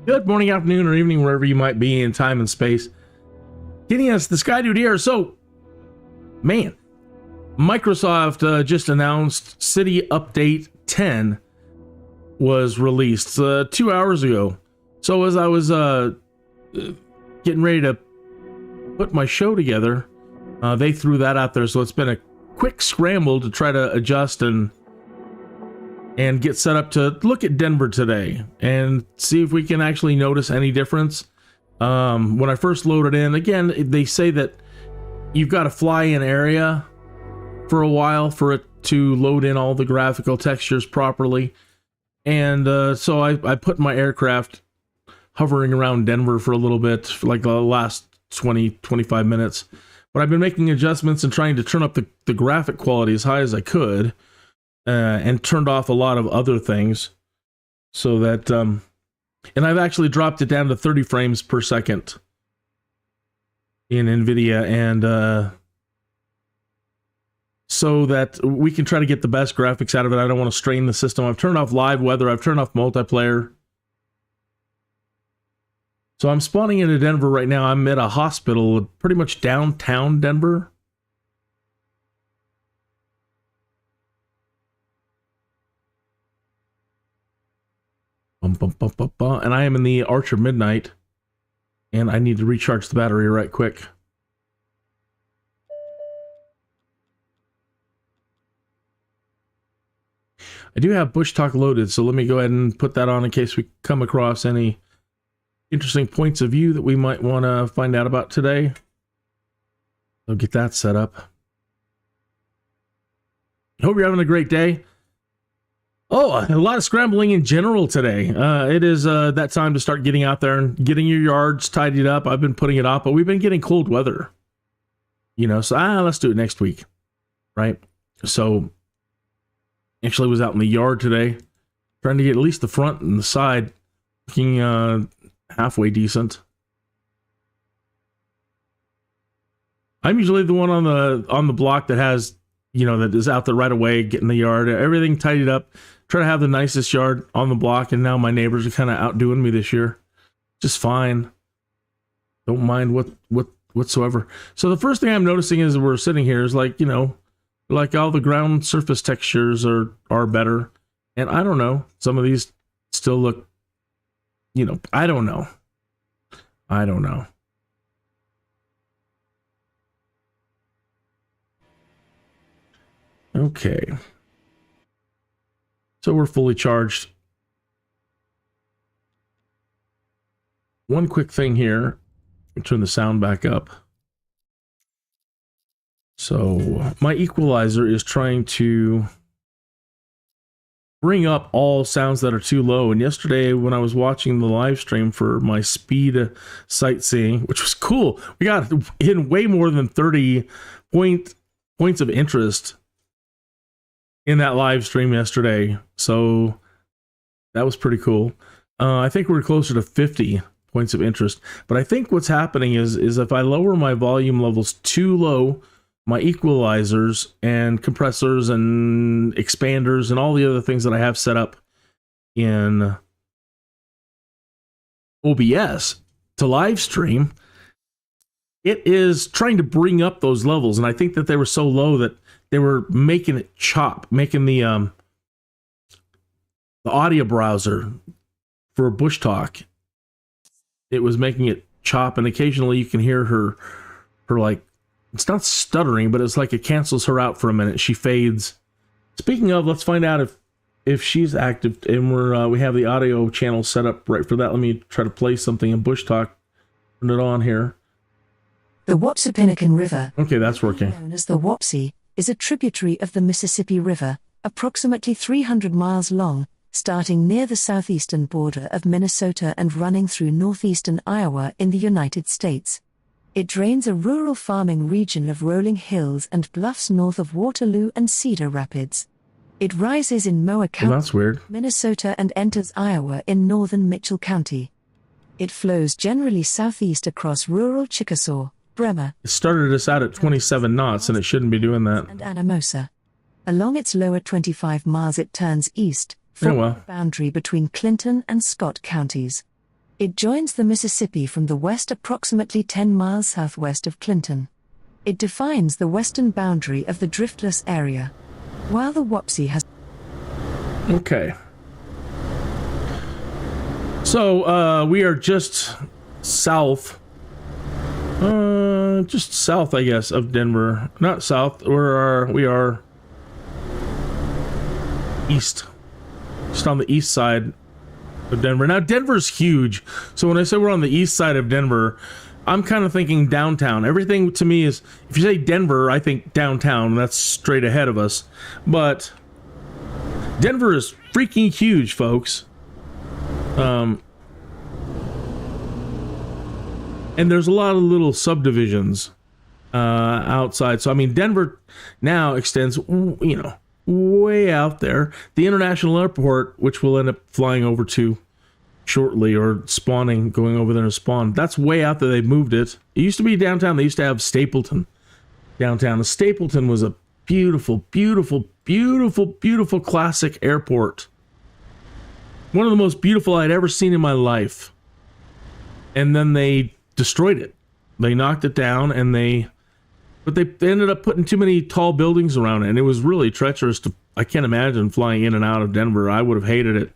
Good morning, afternoon, or evening, wherever you might be in time and space. Kinneas, the Skydude here. So, man, Microsoft just announced City Update 10 was released 2 hours ago. So as I was getting ready to put my show together, they threw that out there. So it's been a quick scramble to try to adjust and get set up to look at Denver today and see if we can actually notice any difference. When I first loaded in, again, they say that you've got to fly in area for a while for it to load in all the graphical textures properly. And so I put my aircraft hovering around Denver for a little bit, for like the last 20-25 minutes. But I've been making adjustments and trying to turn up the graphic quality as high as I could, and turned off a lot of other things so that... and I've actually dropped it down to 30 frames per second in NVIDIA, and so that we can try to get the best graphics out of it. I don't want to strain the system. I've turned off live weather. I've turned off multiplayer. So I'm spawning into Denver right now. I'm at a hospital, pretty much downtown Denver. And I am in the Archer Midnight, and I need to recharge the battery right quick. I do have Bushtalk loaded, so let me go ahead and put that on in case we come across any interesting points of view that we might want to find out about today. So get that set up. Hope you're having a great day. Oh, a lot of scrambling in general today. It is that time to start getting out there and getting your yards tidied up. I've been putting it off, but we've been getting cold weather. You know, so let's do it next week, right? So, actually was out in the yard today, trying to get at least the front and the side looking halfway decent. I'm usually the one on the block that has, you know, that is out there right away, getting the yard, everything tidied up. Try to have the nicest yard on the block, and now my neighbors are kind of outdoing me this year. Just fine. Don't mind whatsoever. So the first thing I'm noticing as we're sitting here is, like, you know, like all the ground surface textures are better. And I don't know, some of these still look, you know, I don't know. Okay. So we're fully charged. One quick thing here. I'll turn the sound back up. So my equalizer is trying to bring up all sounds that are too low. And yesterday when I was watching the live stream for my speed sightseeing, which was cool, we got in way more than 30 points of interest in that live stream yesterday. So that was pretty cool. I think we're closer to 50 points of interest. But I think what's happening is if I lower my volume levels too low, my equalizers and compressors and expanders and all the other things that I have set up in OBS to live stream, it is trying to bring up those levels. And I think that they were so low that they were making it chop, making the audio browser for Bushtalk. It was making it chop, and occasionally you can hear her like, it's not stuttering, but it's like it cancels her out for a minute. She fades. Speaking of, let's find out if she's active, and we have the audio channel set up right for that. Let me try to play something in Bushtalk. Turn it on here. The Wapsipinicon River, okay, that's working, known as the Wapsi, is a tributary of the Mississippi River, approximately 300 miles long, starting near the southeastern border of Minnesota and running through northeastern Iowa in the United States. It drains a rural farming region of rolling hills and bluffs north of Waterloo and Cedar Rapids. It rises in Mower County, that's weird, Minnesota, and enters Iowa in northern Mitchell County. It flows generally southeast across rural Chickasaw, Bremer. It started us out at 27 knots, and it shouldn't be doing that. And Anamosa. Along its lower 25 miles it turns east, forming the boundary between Clinton and Scott counties. It joins the Mississippi from the west approximately 10 miles southwest of Clinton. It defines the western boundary of the driftless area, while the Wapsie has... Okay. So, we are just south, I guess, of Denver. Not south, we are east. Just on the east side of Denver. Now, Denver's huge, so when I say we're on the east side of Denver, I'm kind of thinking downtown. Everything to me is, if you say Denver, I think downtown, that's straight ahead of us. But Denver is freaking huge, folks. And there's a lot of little subdivisions outside. So, I mean, Denver now extends, way out there. The international airport, which we'll end up flying over to shortly, or going over there to spawn, that's way out there. They've moved it. It used to be downtown. They used to have Stapleton downtown. Stapleton was a beautiful, beautiful, beautiful, beautiful classic airport. One of the most beautiful I'd ever seen in my life. And then they destroyed it. They knocked it down, and they ended up putting too many tall buildings around it, and it was really treacherous I can't imagine flying in and out of Denver. I would have hated it.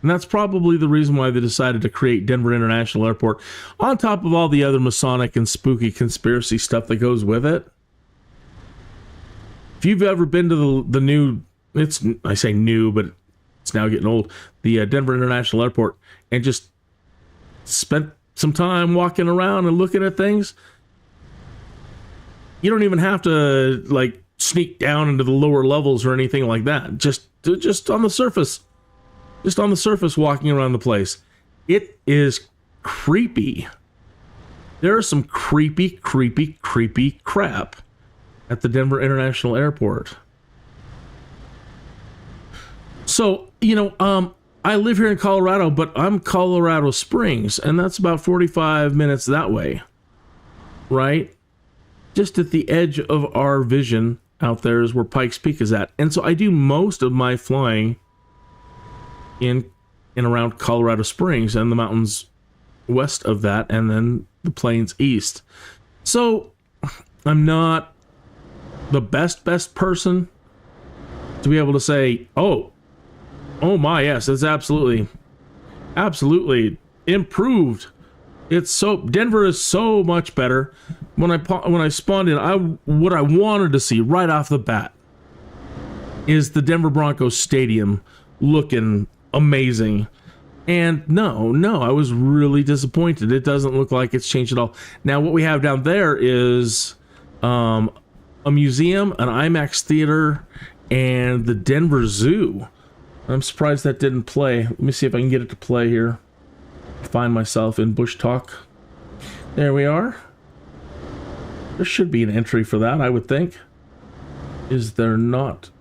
And that's probably the reason why they decided to create Denver International Airport, on top of all the other Masonic and spooky conspiracy stuff that goes with it. If you've ever been to the new, I say new, but it's now getting old, the Denver International Airport, and just spent some time walking around and looking at things, you don't even have to sneak down into the lower levels or anything like that. Just on the surface. Just on the surface, walking around the place. It is creepy. There is some creepy, creepy, creepy crap at the Denver International Airport. So, I live here in Colorado, but I'm Colorado Springs, and that's about 45 minutes that way, right? Just at the edge of our vision out there is where Pikes Peak is at. And so I do most of my flying in and around Colorado Springs and the mountains west of that, and then the plains east. So I'm not the best person to be able to say, oh my, yes, it's absolutely improved. Denver is so much better. When I spawned in, what I wanted to see right off the bat is the Denver Broncos Stadium looking amazing. And no, I was really disappointed. It doesn't look like it's changed at all. Now, what we have down there is a museum, an IMAX theater, and the Denver Zoo. I'm surprised that didn't play. Let me see if I can get it to play here. Find myself in Bushtalk. There we are. There should be an entry for that, I would think. Is there not?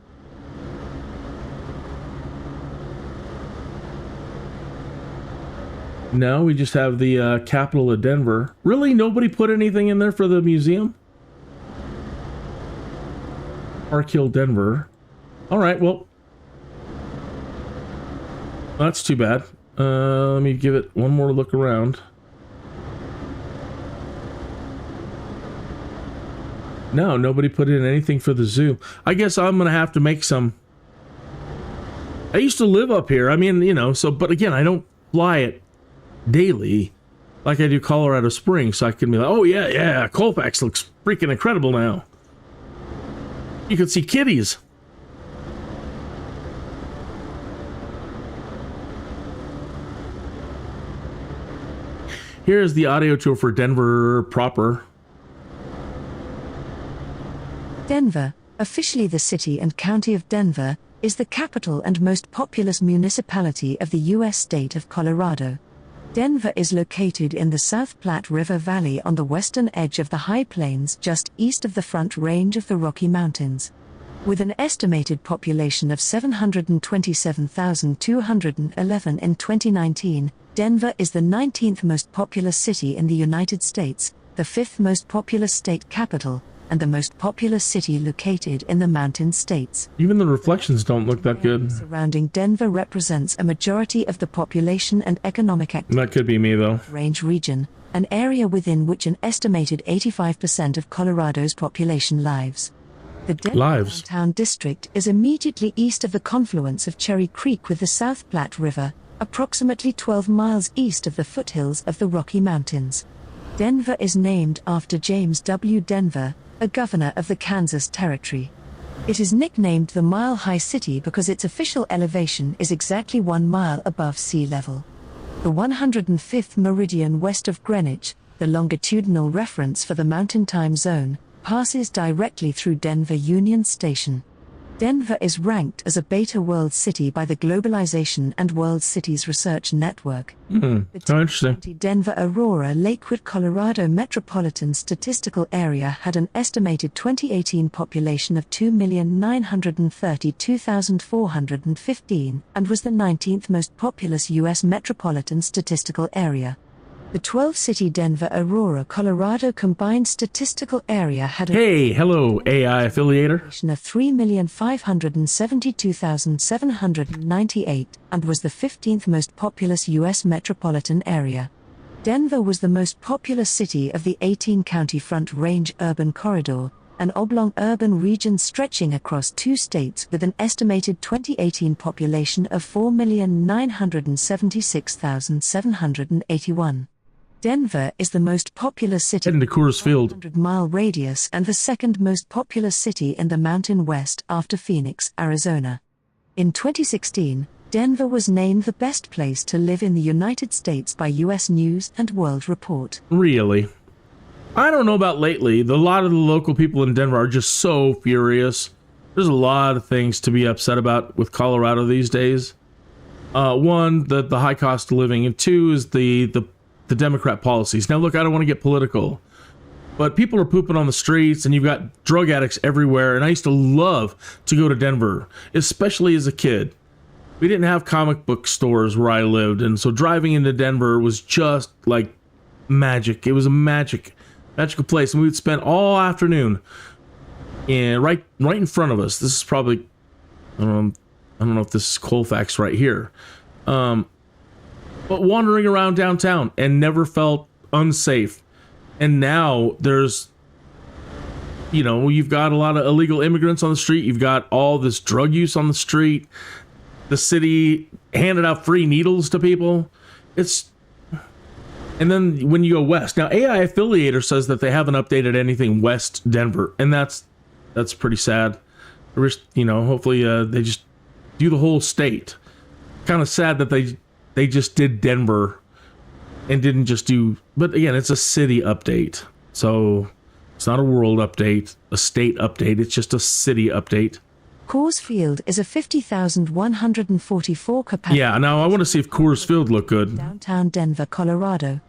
No, we just have the capital of Denver. Really? Nobody put anything in there for the museum? Park Hill, Denver. All right, well, that's too bad. Let me give it one more look around. No, nobody put in anything for the zoo. I guess I'm going to have to make some. I used to live up here. I mean, but again, I don't fly it daily like I do Colorado Springs, so I can be like, oh yeah, Colfax looks freaking incredible now. You can see kitties. Here's the audio tour for Denver proper. Denver, officially the city and county of Denver, is the capital and most populous municipality of the U.S. state of Colorado. Denver is located in the South Platte River Valley on the western edge of the High Plains just east of the Front Range of the Rocky Mountains. With an estimated population of 727,211 in 2019, Denver is the 19th most populous city in the United States, the 5th most populous state capital, and the most populous city located in the Mountain States. Even the reflections don't look that good. Surrounding Denver represents a majority of the population and economic activity. That could be me, though. Range region, an area within which an estimated 85% of Colorado's population lives. The Denver downtown district is immediately east of the confluence of Cherry Creek with the South Platte River, approximately 12 miles east of the foothills of the Rocky Mountains. Denver is named after James W. Denver, a governor of the Kansas Territory. It is nicknamed the Mile High City because its official elevation is exactly 1 mile above sea level. The 105th meridian west of Greenwich, the longitudinal reference for the Mountain Time Zone, passes directly through Denver Union Station. Denver is ranked as a Beta World City by the Globalization and World Cities Research Network. The interesting. Denver-Aurora Lakewood, Colorado Metropolitan Statistical Area had an estimated 2018 population of 2,932,415 and was the 19th most populous U.S. metropolitan statistical area. The 12-city Denver-Aurora, Colorado Combined Statistical Area had a hello, AI affiliator. Of 3,572,798 and was the 15th most populous U.S. metropolitan area. Denver was the most populous city of the 18-county Front Range Urban Corridor, an oblong urban region stretching across 2 states with an estimated 2018 population of 4,976,781. Denver is the most populous city in the Coors Field 100-mile radius and the second most populous city in the Mountain West after Phoenix, Arizona. In 2016, Denver was named the best place to live in the United States by U.S. News & World Report. Really? I don't know about lately. A lot of the local people in Denver are just so furious. There's a lot of things to be upset about with Colorado these days. One, the high cost of living, and two is the Democrat policies. Now, look, I don't want to get political, but people are pooping on the streets, and you've got drug addicts everywhere. And I used to love to go to Denver, especially as a kid. We didn't have comic book stores where I lived, and so driving into Denver was just like magic. It was a magical place, and we would spend all afternoon right in front of us. This is probably, I don't know if this is Colfax right here. But wandering around downtown and never felt unsafe. And now there's, you've got a lot of illegal immigrants on the street. You've got all this drug use on the street. The city handed out free needles to people. And then when you go west, now AI Affiliator says that they haven't updated anything west Denver, and that's pretty sad. Hopefully they just do the whole state. Kind of sad that they just did Denver and didn't just do, but again, it's a city update. So it's not a world update, a state update. It's just a city update. Coors Field is a 50,144 capacity. Yeah, now I want to see if Coors Field look good. Downtown Denver, Colorado.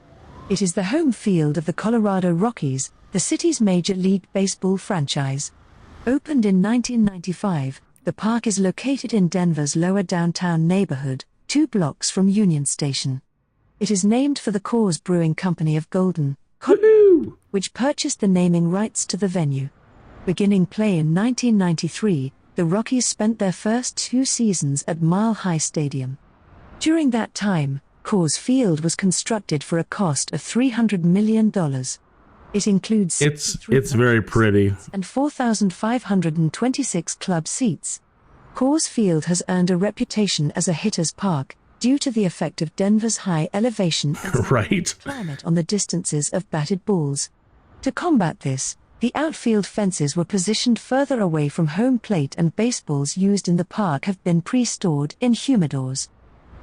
It is the home field of the Colorado Rockies, the city's Major League Baseball franchise. Opened in 1995, the park is located in Denver's lower downtown neighborhood, 2 blocks from Union Station. It is named for the Coors Brewing Company of Golden, Colorado, which purchased the naming rights to the venue. Beginning play in 1993, the Rockies spent their first 2 seasons at Mile High Stadium. During that time, Coors Field was constructed for a cost of $300 million. It includes it's very pretty and 4,526 club seats. Coors Field has earned a reputation as a hitter's park due to the effect of Denver's high elevation and right. climate on the distances of batted balls. To combat this, the outfield fences were positioned further away from home plate, and baseballs used in the park have been pre-stored in humidors.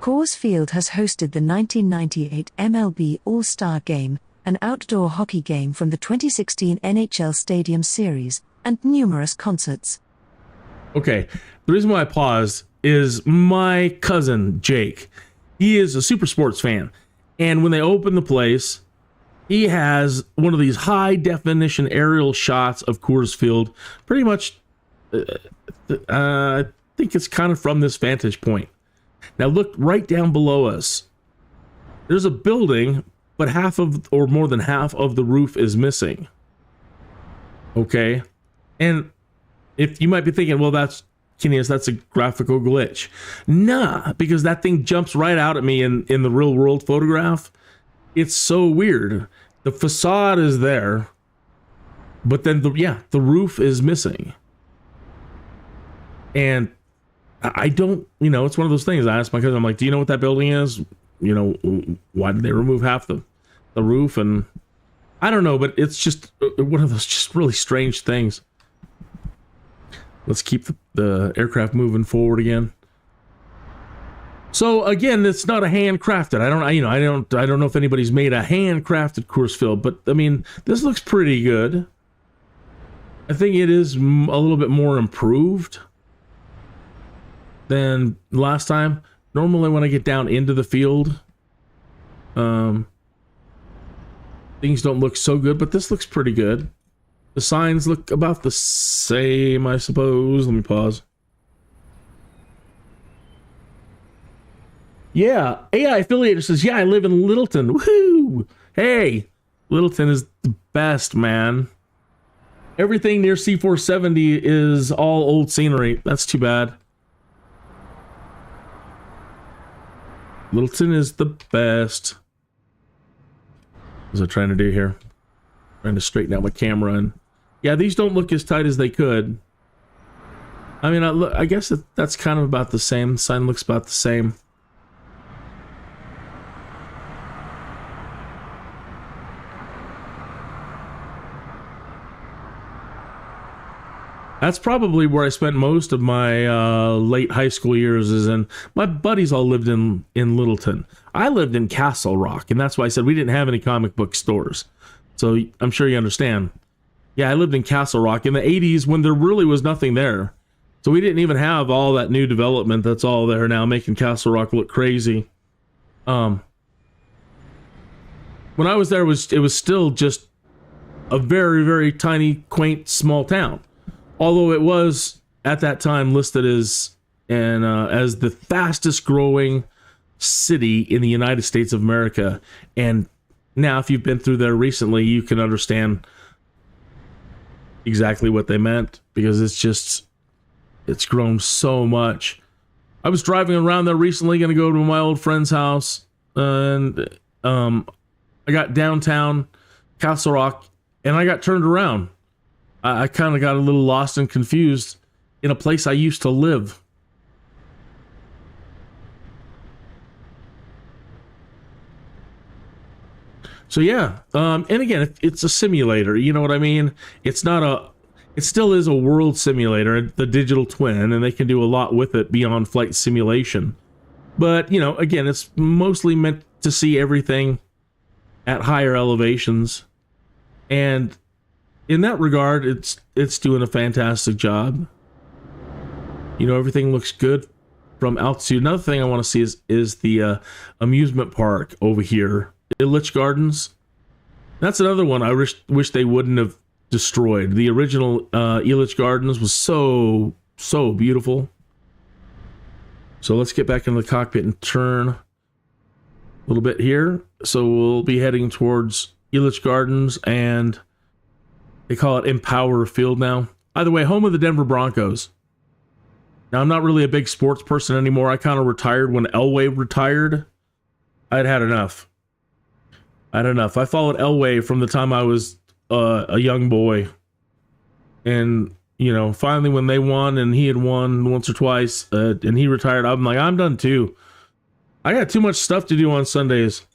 Coors Field has hosted the 1998 MLB All-Star Game, an outdoor hockey game from the 2016 NHL Stadium Series, and numerous concerts. Okay, the reason why I paused is my cousin, Jake. He is a super sports fan. And when they open the place, he has one of these high-definition aerial shots of Coors Field. Pretty much, I think it's kind of from this vantage point. Now look right down below us. There's a building, but half of, or more than half of the roof is missing. Okay. And if you might be thinking, well, that's Kinneas, that's a graphical glitch. Nah, because that thing jumps right out at me in the real world photograph. It's so weird. The facade is there, but then the roof is missing. And I don't, it's one of those things. I asked my cousin, I'm like, do you know what that building is? Why did they remove half the roof? And I don't know, but it's just one of those just really strange things. Let's keep the aircraft moving forward again. So again, it's not a handcrafted. I don't know if anybody's made a handcrafted course field, but I mean, this looks pretty good. I think it is a little bit more improved than last time. Normally when I get down into the field, things don't look so good, but this looks pretty good. The signs look about the same, I suppose. Let me pause. Yeah, AI Affiliator says, yeah, I live in Littleton. Woohoo! Hey, Littleton is the best, man. Everything near C470 is all old scenery. That's too bad. Littleton is the best. What was I trying to do here? Trying to straighten out my camera. And yeah, these don't look as tight as they could. I mean, I guess that's kind of about the same. The sign looks about the same. That's probably where I spent most of my late high school years. My buddies all lived in Littleton. I lived in Castle Rock, and that's why I said we didn't have any comic book stores. So I'm sure you understand. Yeah, I lived in Castle Rock in the 80s when there really was nothing there. So we didn't even have all that new development that's all there now, making Castle Rock look crazy. When I was there, it was still just a very, very tiny, quaint, small town. Although it was at that time listed as the fastest growing city in the United States of America. And now, if you've been through there recently, you can understand exactly what they meant, because it's grown so much. I was driving around there recently, going to go to my old friend's house, and I got downtown Castle Rock, and I got turned around. I kind of got a little lost and confused in a place I used to live. So yeah, and again, it's a simulator, you know what I mean? It still is a world simulator, the digital twin, and they can do a lot with it beyond flight simulation. But, again, it's mostly meant to see everything at higher elevations. And in that regard, it's doing a fantastic job. Everything looks good from altitude. Another thing I want to see is the amusement park over here, Illich Gardens. That's another one I wish they wouldn't have destroyed. The original Illich Gardens was so beautiful. So let's get back into the cockpit and turn a little bit here. So we'll be heading towards Illich Gardens, and they call it Empower Field now. Either way, home of the Denver Broncos. Now, I'm not really a big sports person anymore. I kind of retired when Elway retired. I'd had enough. I followed Elway from the time I was a young boy. And, finally when they won, and he had won once or twice, and he retired, I'm like, I'm done too. I got too much stuff to do on Sundays.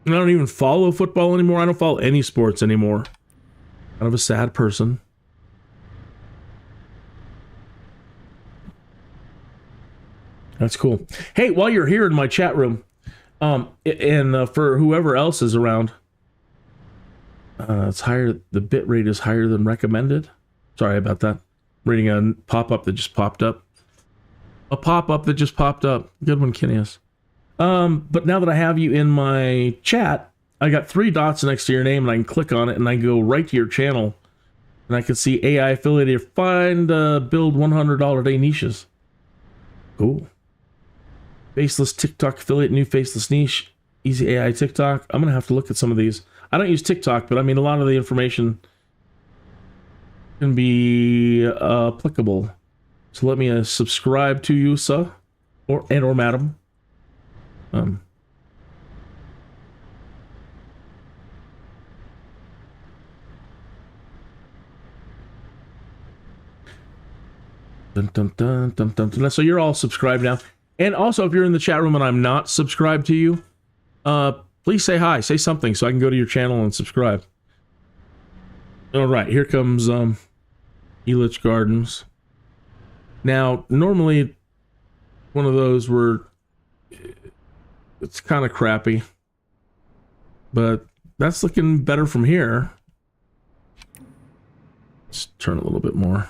And I don't even follow football anymore. I don't follow any sports anymore. Kind of a sad person. That's cool. Hey, while you're here in my chat room, and for whoever else is around, it's higher. The bit rate is higher than recommended. Sorry about that. I'm reading a pop-up that just popped up. Good one, Kinneas. But now that I have you in my chat, I got 3 dots next to your name, and I can click on it, and I can go right to your channel, and I can see AI Affiliator, find, build $100 day niches. Cool. Faceless TikTok affiliate, new faceless niche, easy AI TikTok. I'm going to have to look at some of these. I don't use TikTok, but I mean, a lot of the information can be applicable. So let me subscribe to you, sir, or madam. Dun, dun, dun, dun, dun, dun. So you're all subscribed now. And also, if you're in the chat room and I'm not subscribed to you, please say hi, say something so I can go to your channel and subscribe. All right, here comes Elitch Gardens. Now, normally, one of those where it's kind of crappy, but that's looking better from here. Let's turn a little bit more.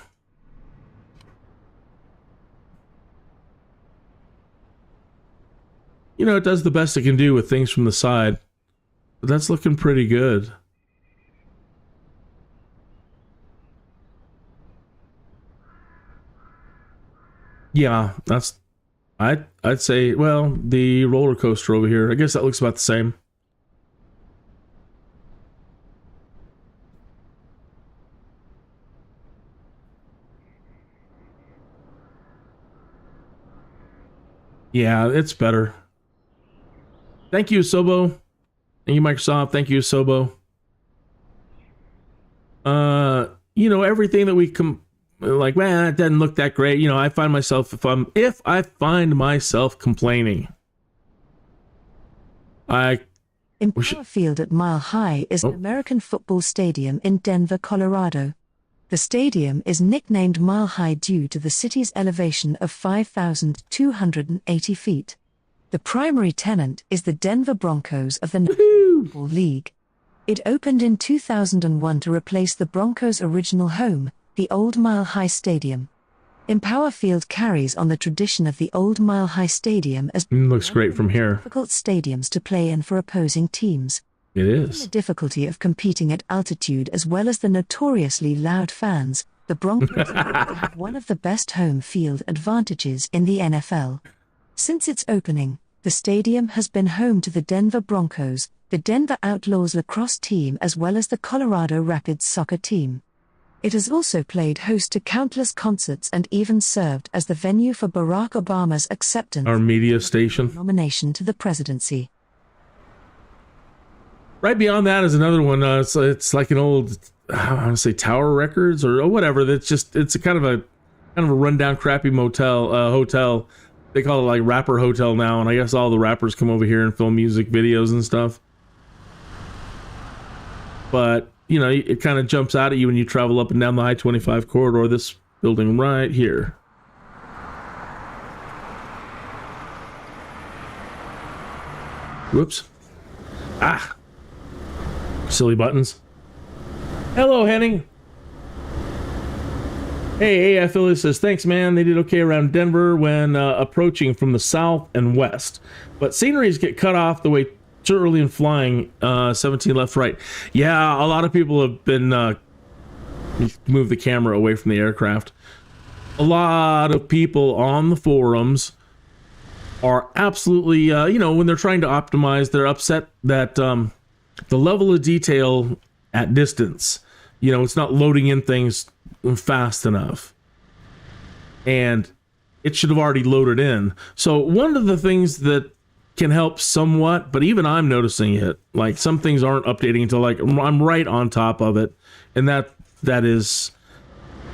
You know, it does the best it can do with things from the side, but that's looking pretty good. Yeah, that's, I'd say, well, the roller coaster over here, I guess that looks about the same. Yeah, it's better. Thank you, Sobo. Thank you, Microsoft. Thank you, Sobo. You know, everything that we like, man, it doesn't look that great. You know, I find myself, if I find myself complaining, in Power Field at Mile High is an American football stadium in Denver, Colorado. The stadium is nicknamed Mile High due to the city's elevation of 5,280 feet. The primary tenant is the Denver Broncos of the National Football League. It opened in 2001 to replace the Broncos' original home, the old Mile High Stadium. Empower Field carries on the tradition of the old Mile High Stadium as looks great from here. Difficult stadiums to play in for opposing teams. It is. The difficulty of competing at altitude as well as the notoriously loud fans, the Broncos have one of the best home field advantages in the NFL. Since its opening, the stadium has been home to the Denver Broncos, the Denver Outlaws lacrosse team as well as the Colorado Rapids soccer team. It has also played host to countless concerts and even served as the venue for Barack Obama's acceptance our media station nomination to the presidency. Right beyond that is another one. It's like an old, I want to say Tower Records or whatever. That's just, it's a kind of a rundown, crappy hotel. They call it like Rapper Hotel now, and I guess all the rappers come over here and film music videos and stuff. But you know, it kind of jumps out at you when you travel up and down the I-25 corridor. This building right here. Whoops. Ah. Silly buttons. Hello, Henning. Hey, Philly says, thanks, man. They did okay around Denver when approaching from the south and west. But sceneries get cut off the way too early in flying. 17 left, right. Yeah, a lot of people have been move the camera away from the aircraft. A lot of people on the forums are absolutely, you know, when they're trying to optimize, they're upset that the level of detail at distance, you know, it's not loading in things fast enough. And it should have already loaded in. So one of the things that can help somewhat, but even I'm noticing it, like some things aren't updating until like I'm right on top of it. And that is,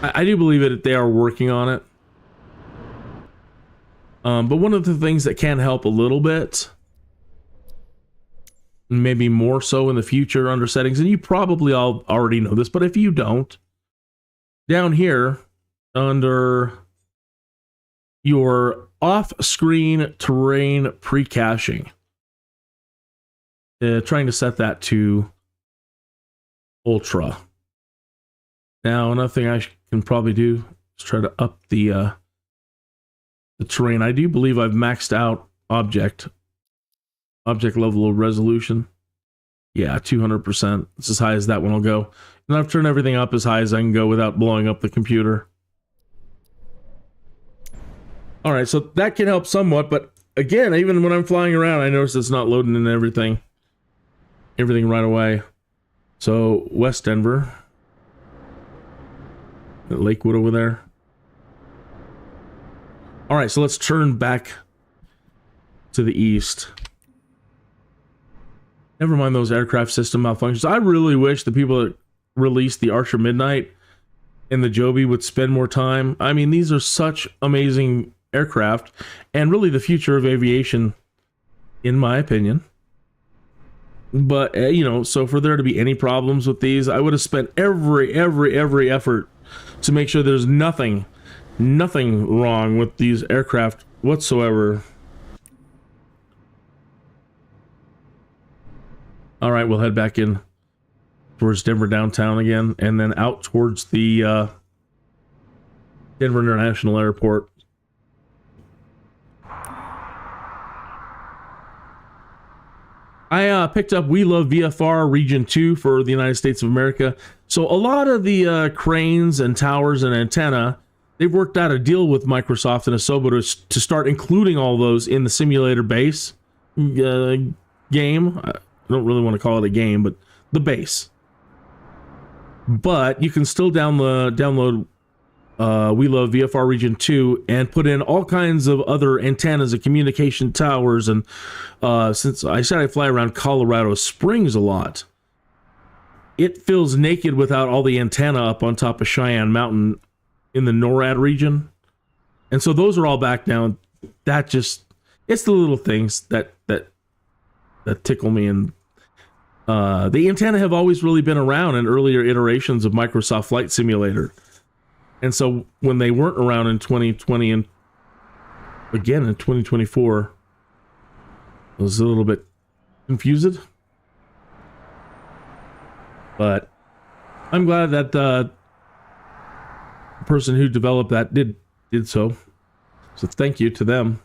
I do believe that they are working on it. But one of the things that can help a little bit, maybe more so in the future under settings, and you probably all already know this, but if you don't, down here under your off-screen terrain pre-caching, trying to set that to ultra. Now, another thing I can probably do is try to up the terrain. I do believe I've maxed out object level of resolution. Yeah, 200%. It's as high as that one will go. And I've turned everything up as high as I can go without blowing up the computer. All right, so that can help somewhat, but again, even when I'm flying around, I notice it's not loading in everything right away. So West Denver. at Lakewood over there. All right, so let's turn back to the east. Never mind those aircraft system malfunctions. I really wish the people that released the Archer Midnight and the Joby would spend more time. I mean, these are such amazing aircraft and really the future of aviation, in my opinion. But, so for there to be any problems with these, I would have spent every effort to make sure there's nothing wrong with these aircraft whatsoever. All right, we'll head back in towards Denver downtown again, and then out towards the Denver International Airport. I picked up We Love VFR Region 2 for the United States of America. So a lot of the cranes and towers and antenna, they've worked out a deal with Microsoft and Asobo to start including all those in the simulator base game. I don't really want to call it a game, but the base. But you can still download We Love VFR Region 2 and put in all kinds of other antennas and communication towers. And since I said I fly around Colorado Springs a lot, it feels naked without all the antenna up on top of Cheyenne Mountain in the NORAD region. And so those are all back now. That just, it's the little things that tickle me. And the antenna have always really been around in earlier iterations of Microsoft Flight Simulator. And so when they weren't around in 2020 and again in 2024, I was a little bit confused. But I'm glad that the person who developed that did so. So thank you to them.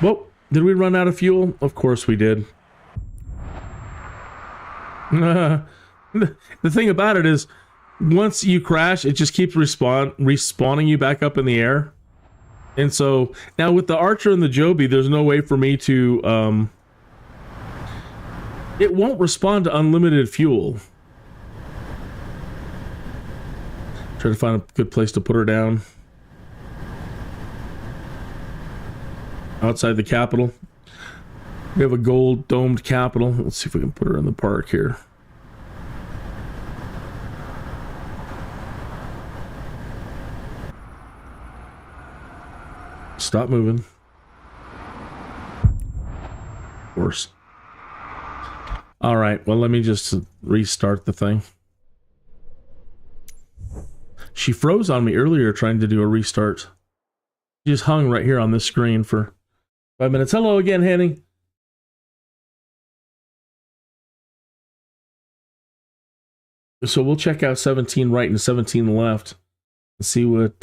Well, did we run out of fuel? Of course we did. The thing about it is, once you crash, it just keeps respawning you back up in the air. And so, now with the Archer and the Joby, there's no way for me to... it won't respond to unlimited fuel. Try to find a good place to put her down. Outside the Capitol. We have a gold domed Capitol. Let's see if we can put her in the park here. Stop moving. Of course. All right, well, let me just restart the thing. She froze on me earlier trying to do a restart. She just hung right here on this screen for 5 minutes. Hello again, Henny. So we'll check out 17 right and 17 left and see what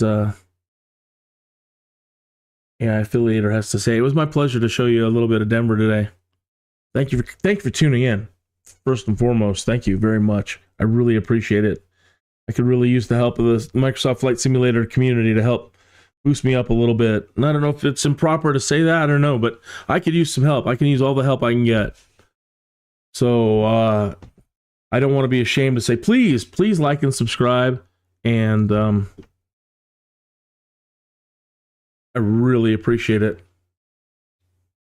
Affiliator has to say. It was my pleasure to show you a little bit of Denver today. Thank you for tuning in. First and foremost, thank you very much. I really appreciate it. I could really use the help of the Microsoft Flight Simulator community to help boost me up a little bit. And I don't know if it's improper to say that or no, but I could use some help. I can use all the help I can get. So I don't want to be ashamed to say, please like and subscribe. And I really appreciate it.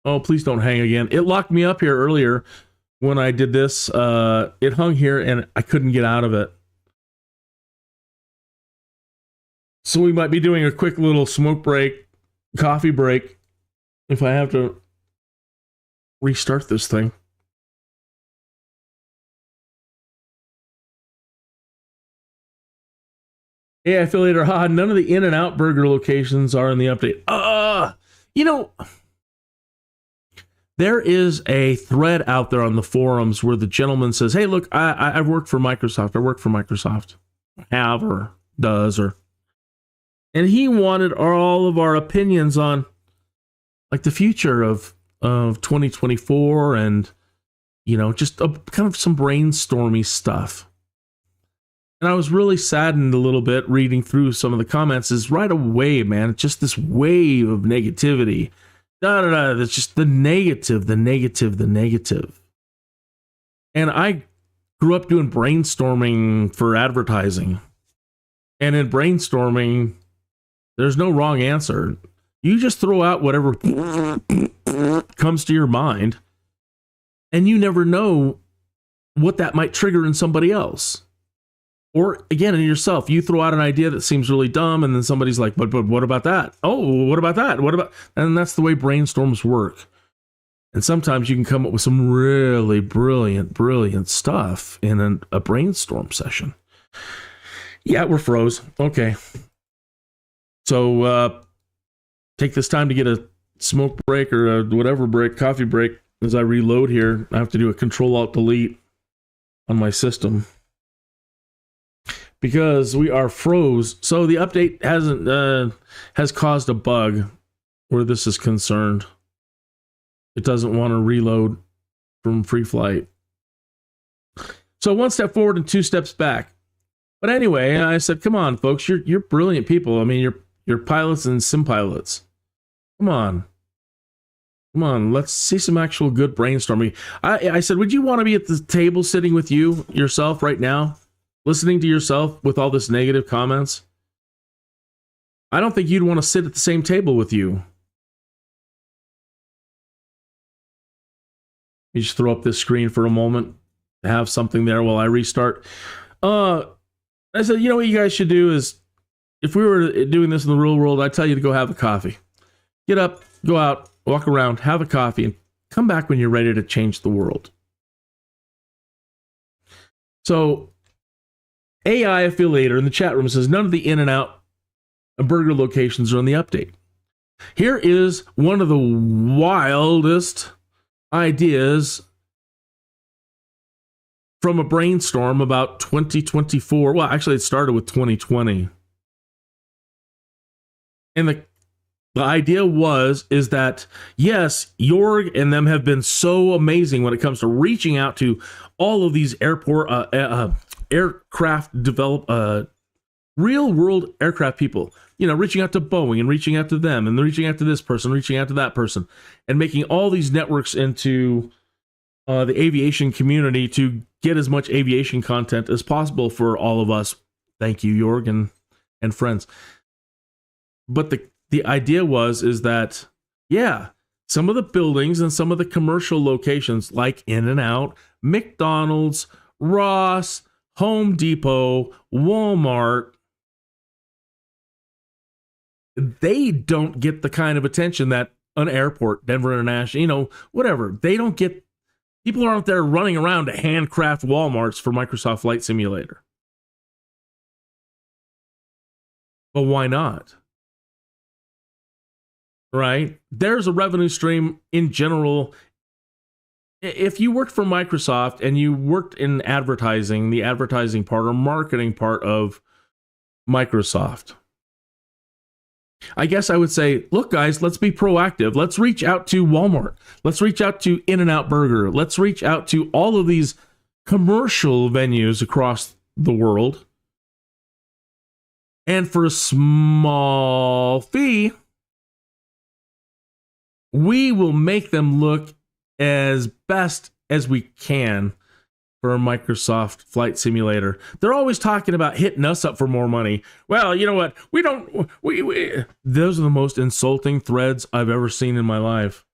Oh, please don't hang again. It locked me up here earlier when I did this. It hung here and I couldn't get out of it. So we might be doing a quick little smoke break, coffee break, if I have to restart this thing. Hey, Affiliator, none of the In-N-Out burger locations are in the update. There is a thread out there on the forums where the gentleman says, hey, look, I've worked for Microsoft. I work for Microsoft. Have or does or... And he wanted all of our opinions on like the future of 2024 and, just kind of some brainstormy stuff. And I was really saddened a little bit reading through some of the comments is right away, man, just this wave of negativity Da, da, da. That's just the negative, the negative, the negative. And I grew up doing brainstorming for advertising. And in brainstorming, there's no wrong answer. You just throw out whatever comes to your mind, and you never know what that might trigger in somebody else. Or again, in yourself, you throw out an idea that seems really dumb, and then somebody's like, but what about that? Oh, what about that? What about? And that's the way brainstorms work. And sometimes you can come up with some really brilliant stuff in a brainstorm session. Yeah, we're froze. Okay. So take this time to get a smoke break or a whatever break, coffee break. As I reload here, I have to do a Control-Alt-Delete on my system because we are froze. So the update has caused a bug where this is concerned. It doesn't want to reload from free flight. So 1 step forward and 2 steps back. But anyway, I said, come on, folks, you're brilliant people. I mean, you're pilots and sim pilots. Come on, let's see some actual good brainstorming. I said, would you want to be at the table sitting with yourself right now, listening to yourself with all this negative comments? I don't think you'd want to sit at the same table with you. You just throw up this screen for a moment, have something there while I restart. I said, you know what you guys should do is, if we were doing this in the real world, I'd tell you to go have a coffee. Get up, go out, walk around, have a coffee, and come back when you're ready to change the world. So, AI Affiliator in the chat room says, none of the In-N-Out burger locations are on the update. Here is one of the wildest ideas from a brainstorm about 2024. Well, actually, it started with 2020. And the idea is that, yes, Jorg and them have been so amazing when it comes to reaching out to all of these aircraft real world aircraft people, reaching out to Boeing and reaching out to them and reaching out to this person, reaching out to that person, and making all these networks into the aviation community to get as much aviation content as possible for all of us. Thank you, Jorg and friends. But the idea is that, yeah, some of the buildings and some of the commercial locations like In-N-Out, McDonald's, Ross, Home Depot, Walmart, they don't get the kind of attention that an airport, Denver International, whatever, they don't get. People aren't there running around to handcraft Walmarts for Microsoft Flight Simulator. But why not? Right? There's a revenue stream in general. If you worked for Microsoft and you worked in advertising, the advertising part or marketing part of Microsoft, I guess I would say, look, guys, let's be proactive. Let's reach out to Walmart. Let's reach out to In-N-Out Burger. Let's reach out to all of these commercial venues across the world. And for a small fee, we will make them look as best as we can for a Microsoft Flight Simulator. They're always talking about hitting us up for more money. Well, you know what? Those are the most insulting threads I've ever seen in my life.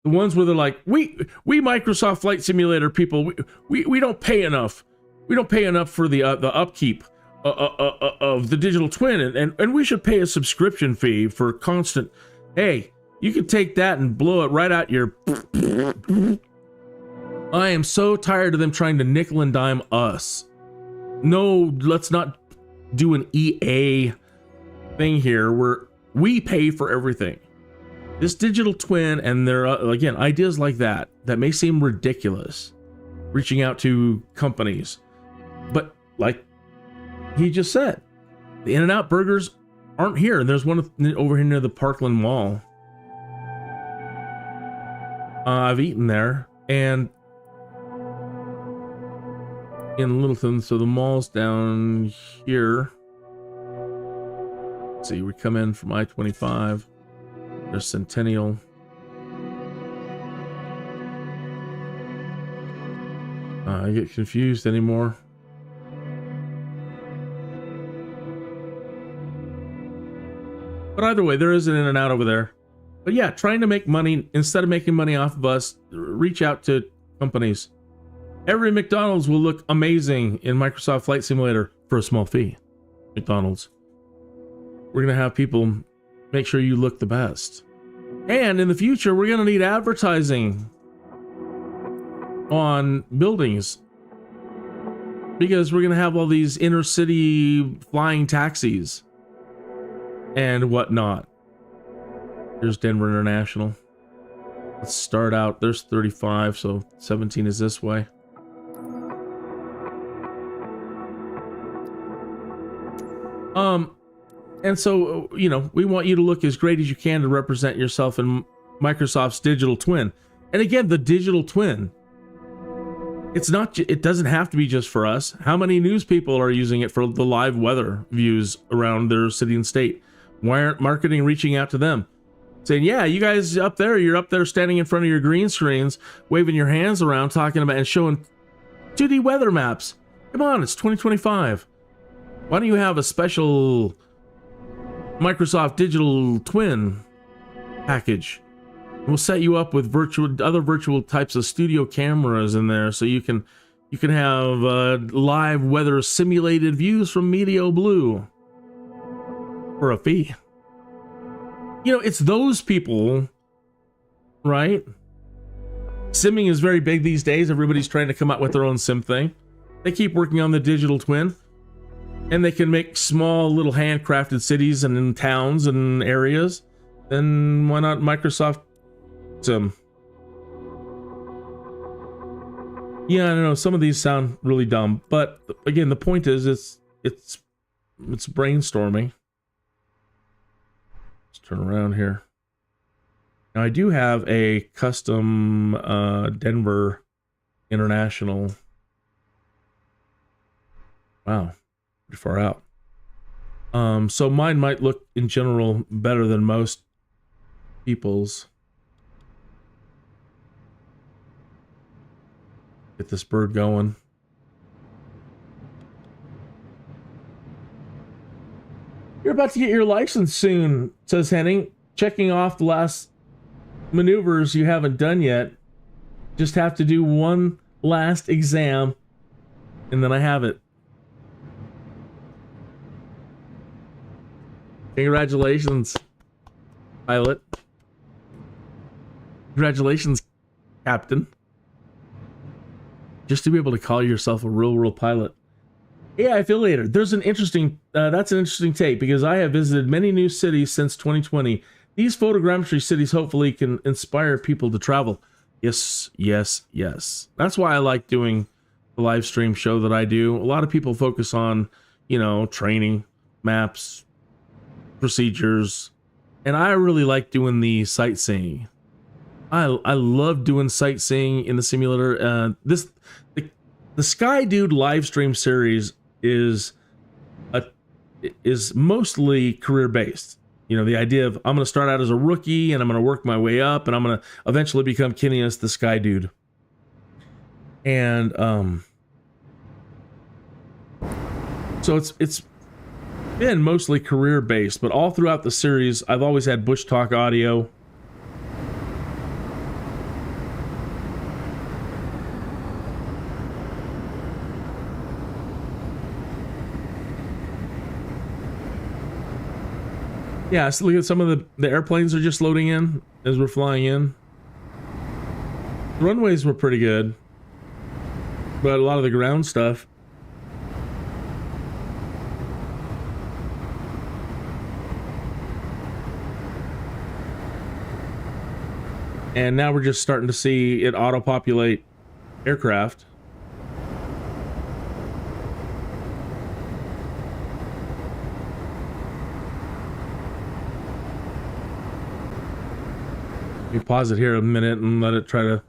The ones where they're like, we Microsoft Flight Simulator people, we don't pay enough. We don't pay enough for the upkeep of the digital twin, and we should pay a subscription fee for constant. Hey, you can take that and blow it right out your. I am so tired of them trying to nickel and dime us. No, let's not do an EA thing here where we pay for everything. This digital twin and there are, again, ideas like that may seem ridiculous, reaching out to companies. But like he just said, the In-N-Out burgers aren't here. And there's one over here near the Parkland Mall. I've eaten there, and in Littleton, so the mall's down here. Let's see, we come in from I-25. There's Centennial. I get confused anymore. But either way, there is an in and out over there. But yeah, trying to make money, instead of making money off of us, reach out to companies. Every McDonald's will look amazing in Microsoft Flight Simulator for a small fee. McDonald's. We're going to have people make sure you look the best. And in the future, we're going to need advertising on buildings, because we're going to have all these inner city flying taxis and whatnot. Here's Denver International. Let's start out. There's 35, so 17 is this way. And so, you know, we want you to look as great as you can to represent yourself in Microsoft's digital twin. And again, the digital twin, it's not, it doesn't have to be just for us. How many news people are using it for the live weather views around their city and state? Why aren't marketing reaching out to them? Saying, yeah, you guys up there, you're up there standing in front of your green screens, waving your hands around, talking about and showing 2D weather maps. Come on, it's 2025. Why don't you have a special Microsoft digital twin package? We'll set you up with other virtual types of studio cameras in there, so you can have live weather simulated views from Meteo Blue for a fee. You know, it's those people, right? Simming is very big these days. Everybody's trying to come out with their own sim thing. They keep working on the digital twin, and they can make small little handcrafted cities and in towns and areas. Then why not Microsoft Sim? Yeah, I don't know. Some of these sound really dumb, but again, the point is, it's brainstorming. Let's turn around here. Now I do have a custom Denver International. Wow, pretty far out. So mine might look in general better than most people's. Get this bird going. You're about to get your license soon, says Henning, checking off the last maneuvers you haven't done yet. Just have to do one last exam, and then I have it. Congratulations, pilot. Congratulations, captain. Just to be able to call yourself a real world pilot. AI affiliator. There's an interesting, that's an interesting take, because I have visited many new cities since 2020. These photogrammetry cities hopefully can inspire people to travel. Yes, yes, yes. That's why I like doing the live stream show that I do. A lot of people focus on, you know, training, maps, procedures, and I really like doing the sightseeing. I love doing sightseeing in the simulator. The Skydude live stream series is mostly career based. You know, the idea of I'm going to start out as a rookie and I'm going to work my way up and I'm going to eventually become Kinneas the Skydude. And so it's been mostly career based, but all throughout the series I've always had Bushtalk audio. Yeah, so look at some of the airplanes are just loading in as we're flying in. The runways were pretty good, but a lot of the ground stuff. And now we're just starting to see it auto-populate aircraft. Let me pause it here a minute and let it try to...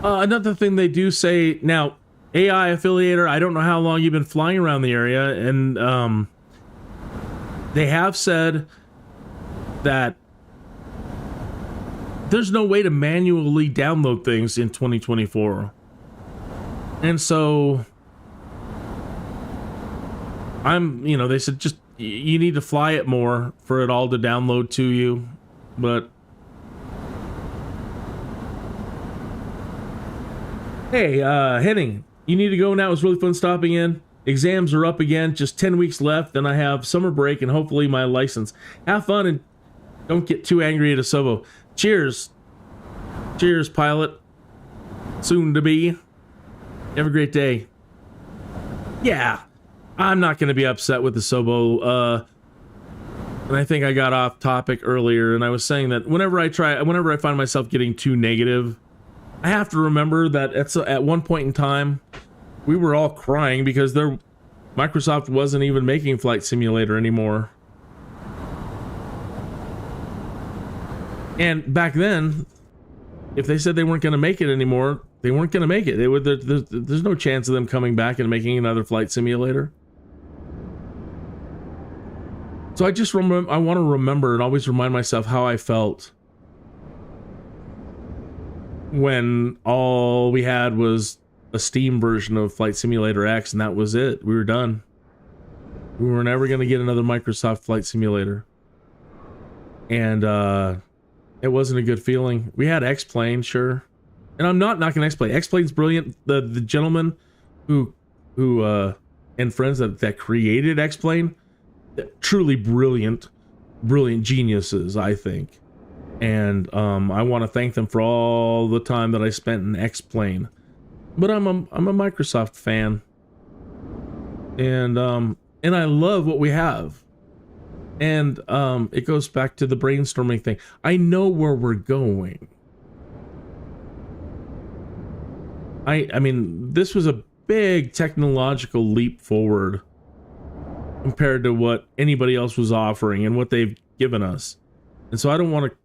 another thing they do say... Now, AI affiliator, I don't know how long you've been flying around the area, and they have said that there's no way to manually download things in 2024. And so they said just you need to fly it more for it all to download to you. But hey, Henning, you need to go now. It was really fun stopping in. Exams are up again, just 10 weeks left, and I have summer break and hopefully my license. Have fun and don't get too angry at Asobo. Cheers. Cheers, pilot. Soon to be. Have a great day. Yeah, I'm not going to be upset with Asobo. And I think I got off topic earlier, and I was saying that whenever I find myself getting too negative, I have to remember that at one point in time, we were all crying because Microsoft wasn't even making Flight Simulator anymore. And back then, if they said they weren't going to make it anymore, they weren't going to make it. There's no chance of them coming back and making another Flight Simulator. So I want to remember and always remind myself how I felt when all we had was a Steam version of Flight Simulator X, and that was it. We were done. We were never going to get another Microsoft Flight Simulator. And it wasn't a good feeling. We had X-Plane, sure. And I'm not knocking X-Plane. X-Plane's brilliant. The gentleman who and friends that created X-Plane, truly brilliant geniuses, I think. And I want to thank them for all the time that I spent in X-Plane. But I'm a Microsoft fan, and I love what we have, and it goes back to the brainstorming thing. I know where we're going. I mean, this was a big technological leap forward compared to what anybody else was offering and what they've given us, and so I don't want to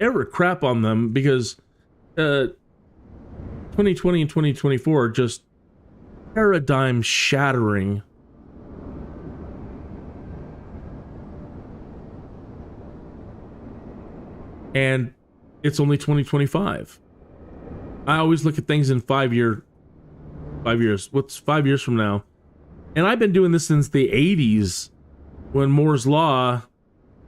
ever crap on them because 2020 and 2024 are just paradigm shattering. And it's only 2025. I always look at things in 5 years. What's 5 years from now? And I've been doing this since the 80s when Moore's Law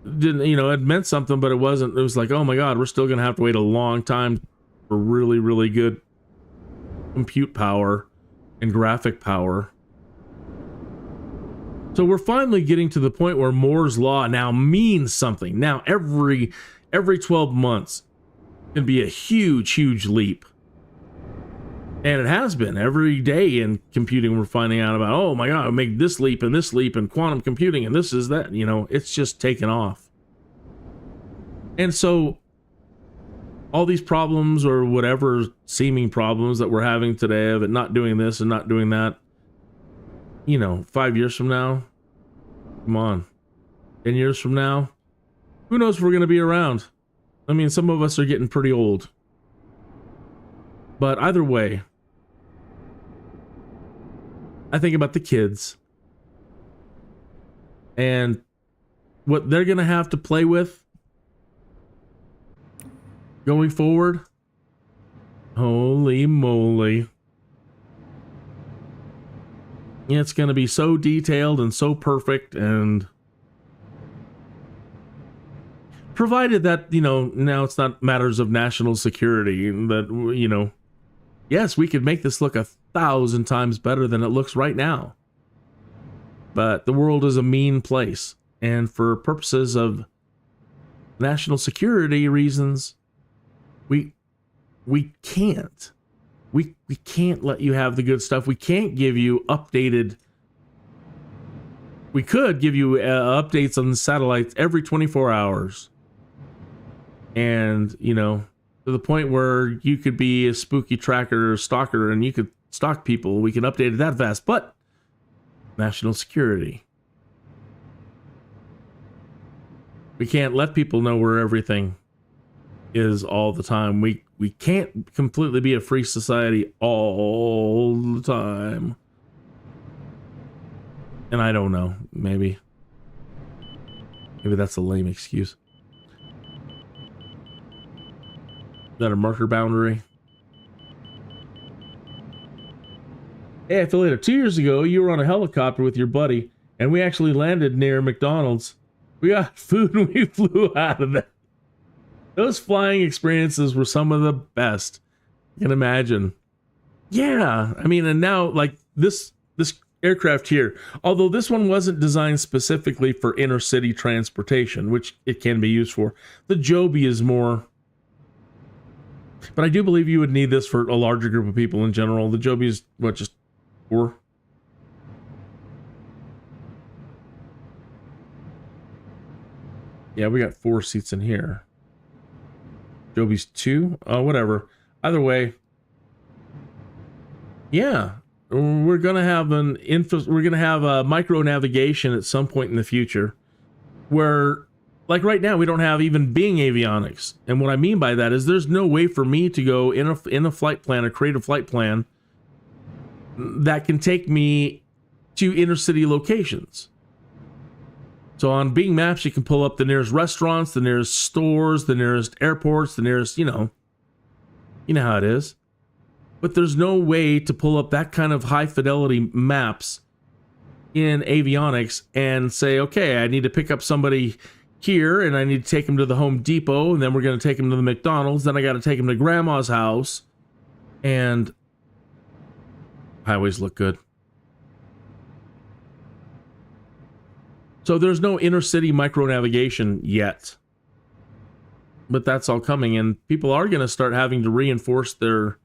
didn't, it meant something, but it wasn't. It was like, oh my God, we're still going to have to wait a long time for really, really good compute power and graphic power. So we're finally getting to the point where Moore's Law now means something. Now every 12 months can be a huge leap. And it has been every day in computing. We're finding out about, oh my God, make this leap and quantum computing and this is that, it's just taken off. And so all these problems or whatever seeming problems that we're having today of it not doing this and not doing that, 5 years from now, come on, 10 years from now, who knows if we're going to be around? I mean, some of us are getting pretty old. But either way, I think about the kids and what they're going to have to play with going forward. Holy moly. It's going to be so detailed and so perfect, and provided that, now it's not matters of national security, that, yes, we could make this look 1,000 times better than it looks right now. But the world is a mean place, and for purposes of national security reasons, we can't. We can't let you have the good stuff. We can't give you updated. We could give you updates on the satellites every 24 hours. And, to the point where you could be a spooky tracker or stalker and you could stalk people. We can update it that fast. But national security. We can't let people know where everything is all the time. We can't completely be a free society all the time. And I don't know, maybe that's a lame excuse. that a marker boundary? Hey, Affiliator, 2 years ago, you were on a helicopter with your buddy, and we actually landed near McDonald's. We got food and we flew out of that. Those flying experiences were some of the best. You can imagine. Yeah, I mean, and now, like, this aircraft here, although this one wasn't designed specifically for inner city transportation, which it can be used for, the Joby is more... But I do believe you would need this for a larger group of people in general. The Joby is, what, just 4? Yeah, we got 4 seats in here. Joby's 2? Whatever. Either way, yeah, we're gonna have a micro navigation at some point in the future, where, like right now, we don't have even Bing avionics. And what I mean by that is there's no way for me to go in a flight plan or create a flight plan that can take me to inner city locations. So on Bing Maps, you can pull up the nearest restaurants, the nearest stores, the nearest airports, the nearest, you know how it is. But there's no way to pull up that kind of high fidelity maps in avionics and say, okay, I need to pick up somebody here and I need to take them to the Home Depot, and then we're going to take them to the McDonald's, then I got to take them to grandma's house. And highways look good. So there's no inner city micro navigation yet. But that's all coming, and people are going to start having to reinforce their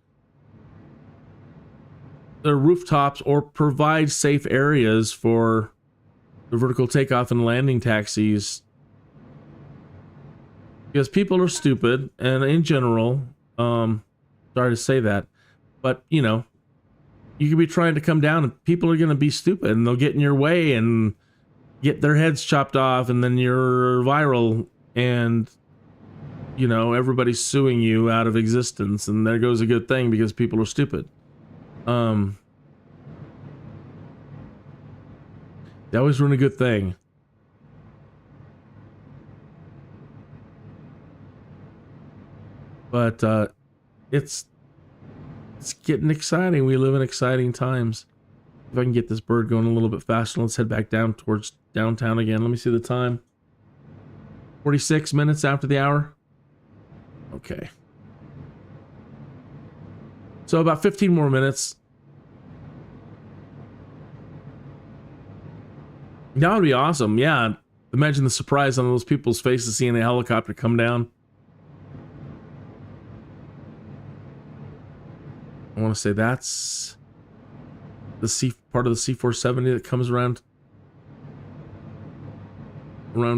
rooftops or provide safe areas for the vertical takeoff and landing taxis, because people are stupid. And in general, sorry to say that, but you could be trying to come down and people are going to be stupid and they'll get in your way and get their heads chopped off, and then you're viral and everybody's suing you out of existence, and there goes a good thing because people are stupid. They always ruin a good thing. But it's getting exciting. We live in exciting times. If I can get this bird going a little bit faster, let's head back down towards downtown again. Let me see the time. 46 minutes after the hour. Okay. So about 15 more minutes. That would be awesome. Yeah. Imagine the surprise on those people's faces seeing a helicopter come down. I want to say that's the part of the C-470 that comes around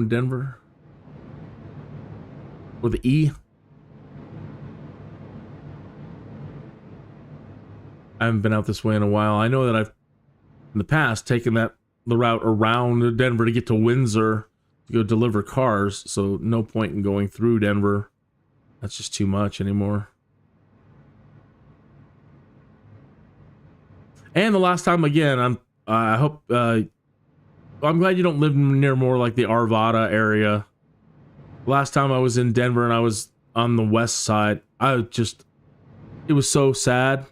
Denver. Or the E. I haven't been out this way in a while. I know that I've, in the past, taken the route around Denver to get to Windsor to go deliver cars, so no point in going through Denver. That's just too much anymore. And the last time, again, I'm glad you don't live near more like the Arvada area. Last time I was in Denver and I was on the west side, it was so sad.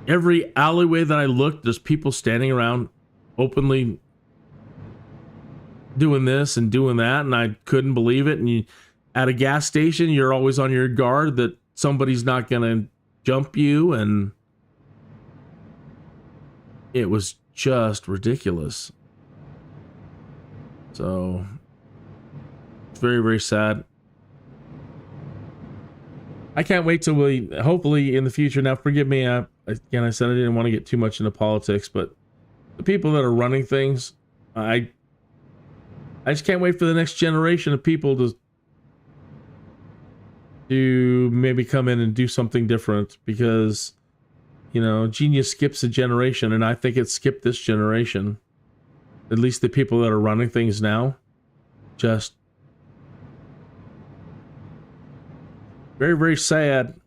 Every alleyway that I looked, there's people standing around openly doing this and doing that, and I couldn't believe it. And at a gas station, you're always on your guard that somebody's not going to jump you, and it was just ridiculous. So, it's very, very sad. I can't wait till hopefully in the future. Now, forgive me, again, I said I didn't want to get too much into politics, but the people that are running things, I just can't wait for the next generation of people to maybe come in and do something different, because, genius skips a generation, and I think it skipped this generation. At least the people that are running things now, just very, very sad.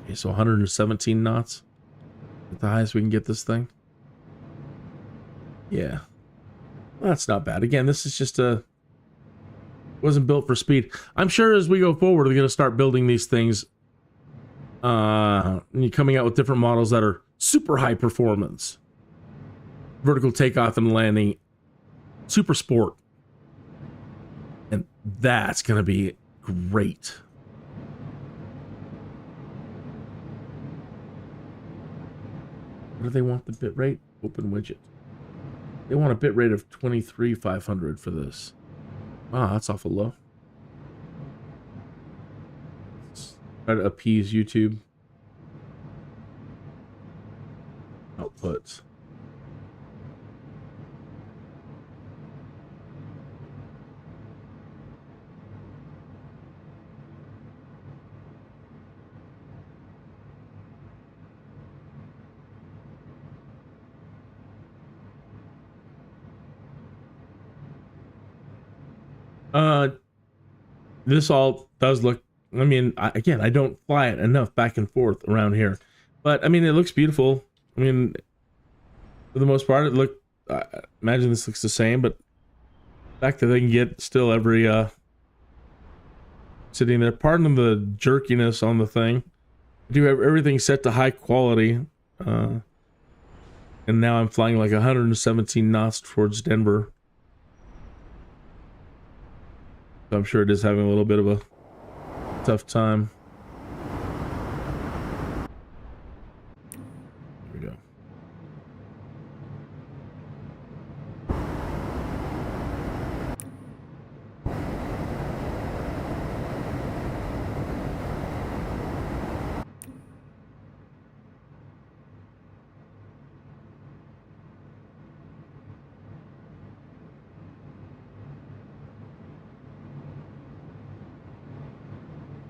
Okay, so 117 knots. At the highest we can get this thing. Yeah. Well, that's not bad. Again, this is just wasn't built for speed. I'm sure as we go forward, they're going to start building these things, and coming out with different models that are super high performance, vertical takeoff and landing, super sport, and that's going to be great. What do they want the bit rate? Open widget. They want a bit rate of 23,500 for this. Wow, that's awful low. Let's try to appease YouTube. Outputs. This all does look, I mean, again, I don't fly it enough back and forth around here, but I mean, it looks beautiful. I mean, for the most part, it looked, I imagine this looks the same, but the fact that they can get still every, sitting there, pardon the jerkiness on the thing. I do have everything set to high quality, and now I'm flying like 117 knots towards Denver. I'm sure it is having a little bit of a tough time. Here we go.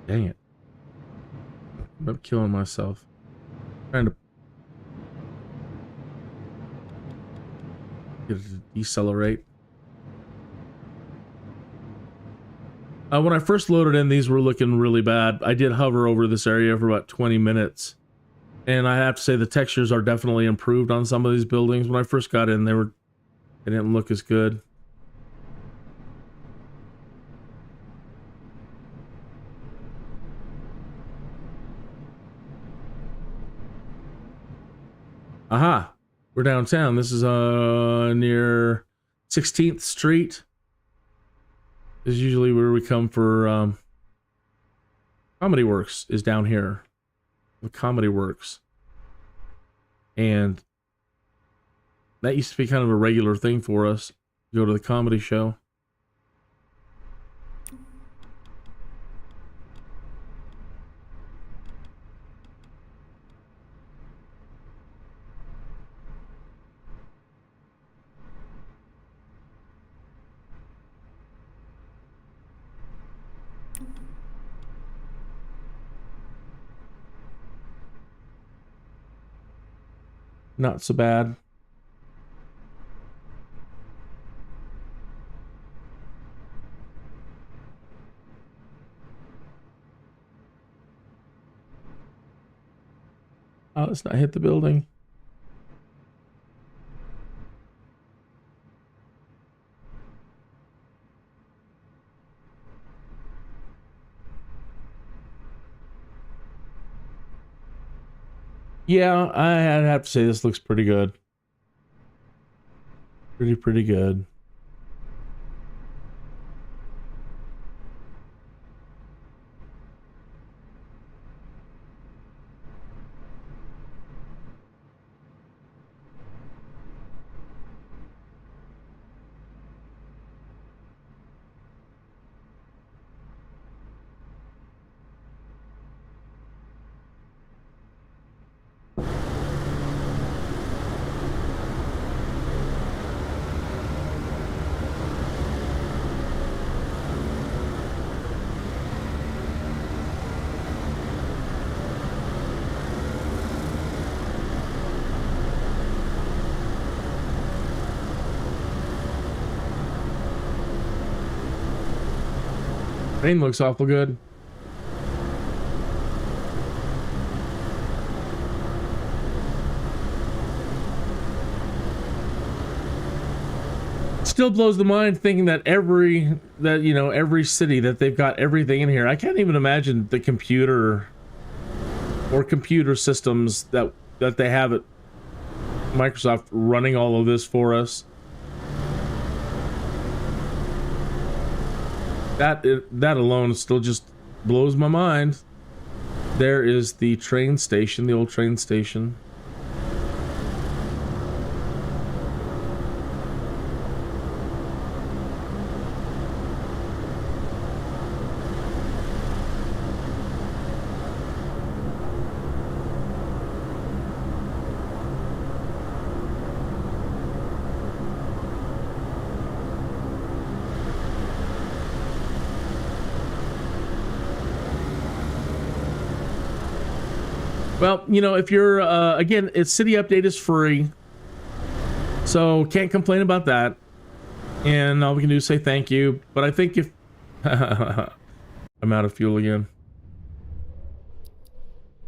Dang it. I'm killing myself. Trying to get it to decelerate. When I first loaded in, these were looking really bad. I did hover over this area for about 20 minutes. And I have to say the textures are definitely improved on some of these buildings. When I first got in, they didn't look as good. Aha, we're downtown. This is near 16th Street. This is usually where we come for Comedy Works is down here. The Comedy Works. And that used to be kind of a regular thing for us. Go to the comedy show. Not so bad. Oh, let's not hit the building. Yeah, I'd have to say this looks pretty good. Pretty good. Rain looks awful good. Still blows the mind thinking that every city that they've got everything in here. I can't even imagine the computer or computer systems that they have at Microsoft running all of this for us. That alone still just blows my mind. There is the train station, the old train station. Well, if you're, again, it's City Update is free, so can't complain about that. And all we can do is say thank you. But I think if... I'm out of fuel again.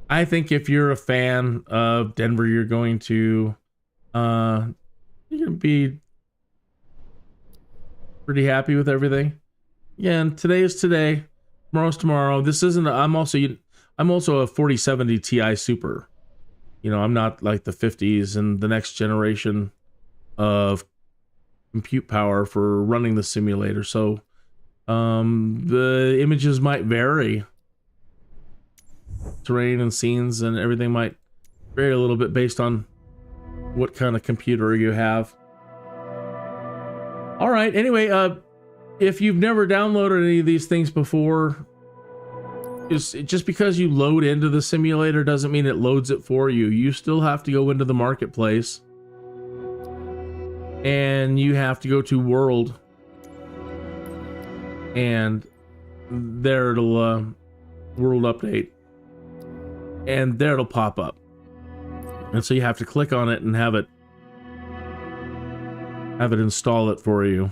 I think if you're a fan of Denver, you're going to be pretty happy with everything. Again, today is today. Tomorrow's tomorrow. This isn't... I'm also a 4070 Ti Super. I'm not like the 50s and the next generation of compute power for running the simulator. So the images might vary. Terrain and scenes and everything might vary a little bit based on what kind of computer you have. All right. Anyway, if you've never downloaded any of these things before, just because you load into the simulator doesn't mean it loads it for you. You still have to go into the marketplace and you have to go to World, and there it'll World Update, and there it'll pop up, and so you have to click on it and have it install it for you,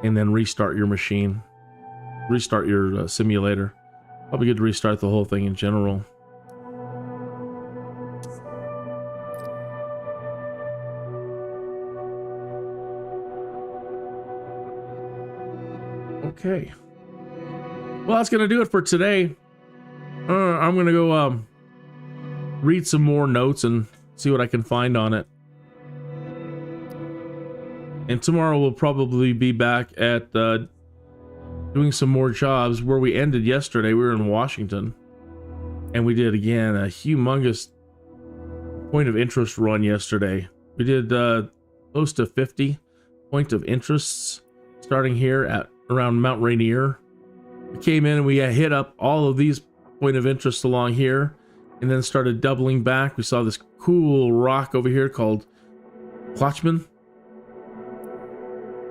and then restart your machine, restart your simulator. Probably good to restart the whole thing in general. Okay. Well, that's going to do it for today. I'm going to go read some more notes and see what I can find on it. And tomorrow we'll probably be back at doing some more jobs. Where we ended yesterday, we were in Washington, and we did again a humongous point of interest run yesterday. We did close to 50 point of interests, starting here at around Mount Rainier. We came in and we hit up all of these point of interest along here, and then started doubling back. We saw this cool rock over here called Klachman.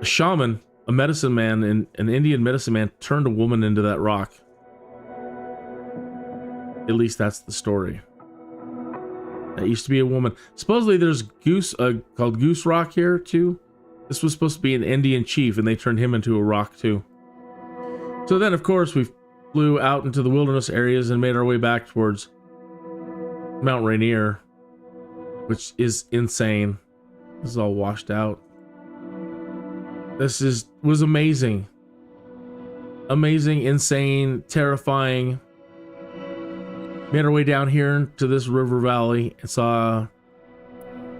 A shaman, a medicine man, an Indian medicine man, turned a woman into that rock. At least that's the story. That used to be a woman. Supposedly there's Goose, called Goose Rock here too. This was supposed to be an Indian chief, and they turned him into a rock too. So then, of course, we flew out into the wilderness areas and made our way back towards Mount Rainier, which is insane. This is all washed out. This was amazing. Amazing, insane, terrifying. Made our way down here to this river valley and saw,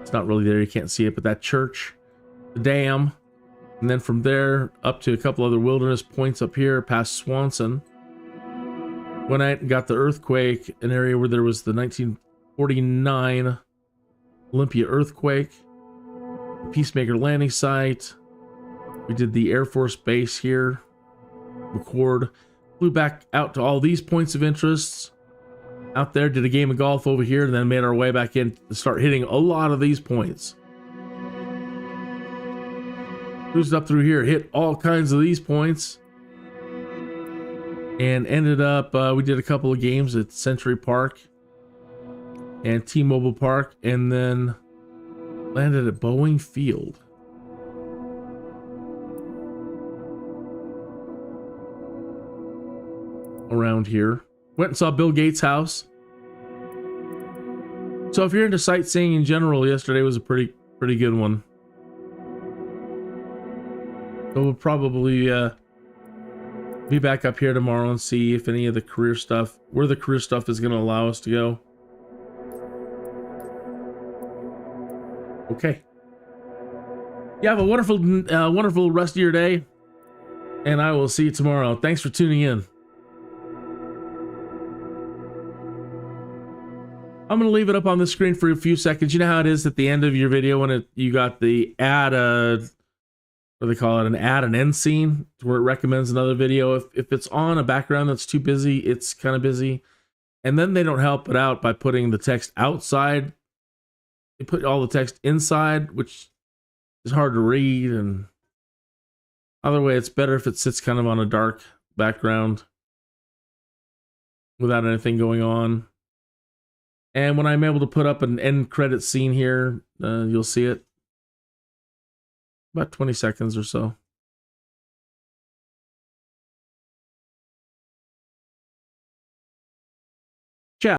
it's not really there, you can't see it, but that church, the dam, and then from there up to a couple other wilderness points up here past Swanson. When I got the earthquake, an area where there was the 1949 Olympia earthquake, the Peacemaker landing site. We did the Air Force Base here, McCord. Flew back out to all these points of interest. Out there, did a game of golf over here, and then made our way back in to start hitting a lot of these points. Cruised up through here, hit all kinds of these points. And ended up, we did a couple of games at Century Park and T-Mobile Park, and then landed at Boeing Field. Around here. Went and saw Bill Gates' house. So if you're into sightseeing in general, yesterday was a pretty good one. So we'll probably be back up here tomorrow and see if any of the career stuff, where the career stuff is going to allow us to go. Okay. You have a wonderful, wonderful rest of your day, and I will see you tomorrow. Thanks for tuning in. I'm going to leave it up on the screen for a few seconds. You know how it is at the end of your video when you got the ad, what do they call it, an ad and end scene, where it recommends another video. If it's on a background that's too busy, it's kind of busy. And then they don't help it out by putting the text outside. They put all the text inside, which is hard to read. And either way, it's better if it sits kind of on a dark background without anything going on. And when I'm able to put up an end credit scene here, you'll see it. About 20 seconds or so.